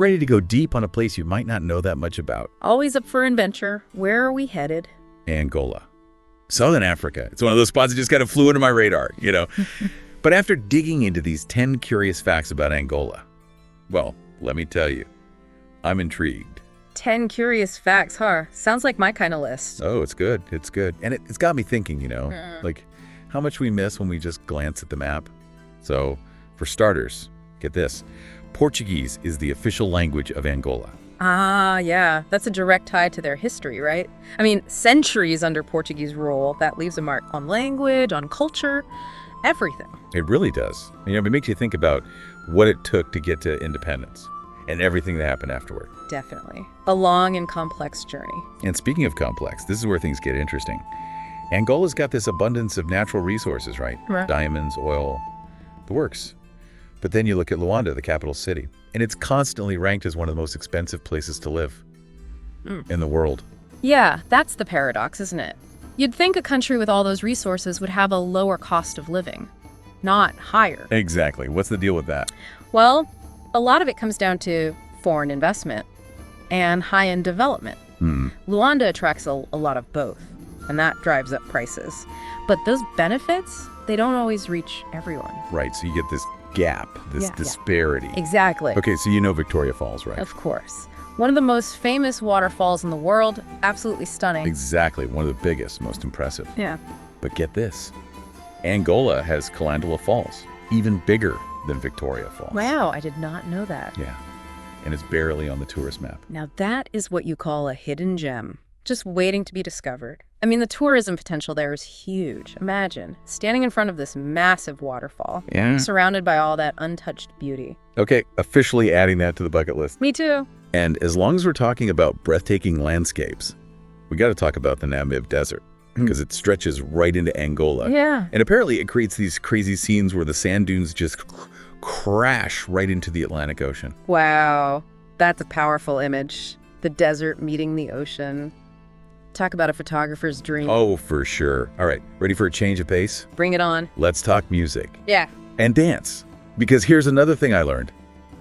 ready to go deep on a place you might not know that much about. Always up for adventure. Where are we headed? Angola. Southern Africa. It's one of those spots that just kind of flew into my radar, But after digging into these 10 curious facts about Angola, well, let me tell you, I'm intrigued. 10 curious facts, huh? Sounds like my kind of list. Oh, it's good. It's good. And it's got me thinking, like how much we miss when we just glance at the map. So, for starters, get this. Portuguese is the official language of Angola. Ah, yeah. That's a direct tie to their history, right? I mean, centuries under Portuguese rule, that leaves a mark on language, on culture, everything. It really does. It makes you think about what it took to get to independence and everything that happened afterward. Definitely. A long and complex journey. And speaking of complex, this is where things get interesting. Angola's got this abundance of natural resources, right? Diamonds, oil, the works. But then you look at Luanda, the capital city, and it's constantly ranked as one of the most expensive places to live in the world. Yeah, that's the paradox, isn't it? You'd think a country with all those resources would have a lower cost of living, not higher. Exactly. What's the deal with that? Well, a lot of it comes down to foreign investment and high-end development. Luanda attracts a lot of both, and that drives up prices. But those benefits, they don't always reach everyone. Right, so you get this gap, this disparity. Exactly. Okay, so you know Victoria Falls, right? Of course. One of the most famous waterfalls in the world, absolutely stunning. Exactly, one of the biggest, most impressive. Yeah. But get this, Angola has Colonial Falls, even bigger than Victoria Falls. Wow, I did not know that. Yeah, and it's barely on the tourist map. Now that is what you call a hidden gem, just waiting to be discovered. I mean, the tourism potential there is huge. Imagine standing in front of this massive waterfall, surrounded by all that untouched beauty. Okay, officially adding that to the bucket list. Me too. And as long as we're talking about breathtaking landscapes, we got to talk about the Namib Desert, because it stretches right into Angola. Yeah. And apparently it creates these crazy scenes where the sand dunes just crash right into the Atlantic Ocean. Wow, that's a powerful image. The desert meeting the ocean. Talk about a photographer's dream. Oh, for sure. All right, ready for a change of pace? Bring it on. Let's talk music. Yeah. And dance. Because here's another thing I learned.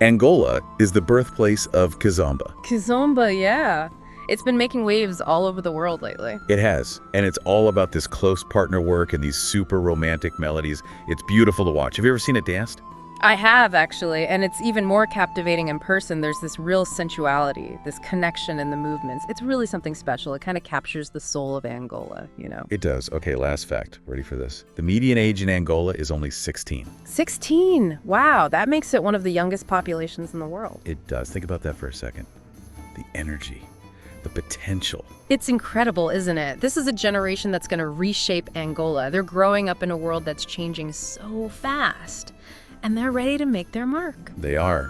Angola is the birthplace of kizomba. Kizomba, yeah. It's been making waves all over the world lately. It has. And it's all about this close partner work and these super romantic melodies. It's beautiful to watch. Have you ever seen it danced? I have, actually, and it's even more captivating in person. There's this real sensuality, this connection in the movements. It's really something special. It kind of captures the soul of Angola, It does. Okay, last fact. Ready for this? The median age in Angola is only 16. 16? Wow, that makes it one of the youngest populations in the world. It does. Think about that for a second. The energy, the potential. It's incredible, isn't it? This is a generation that's going to reshape Angola. They're growing up in a world that's changing so fast. And they're ready to make their mark. They are.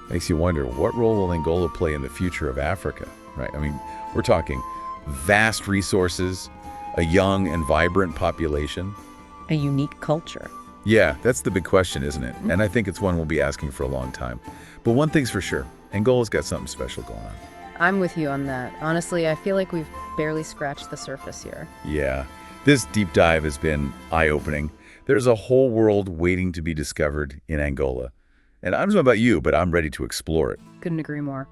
Makes you wonder, what role will Angola play in the future of Africa, right? I mean, we're talking vast resources, a young and vibrant population. A unique culture. Yeah, that's the big question, isn't it? And I think it's one we'll be asking for a long time. But one thing's for sure, Angola's got something special going on. I'm with you on that. Honestly, I feel like we've barely scratched the surface here. Yeah, this deep dive has been eye-opening. There's a whole world waiting to be discovered in Angola. And I don't know about you, but I'm ready to explore it. Couldn't agree more.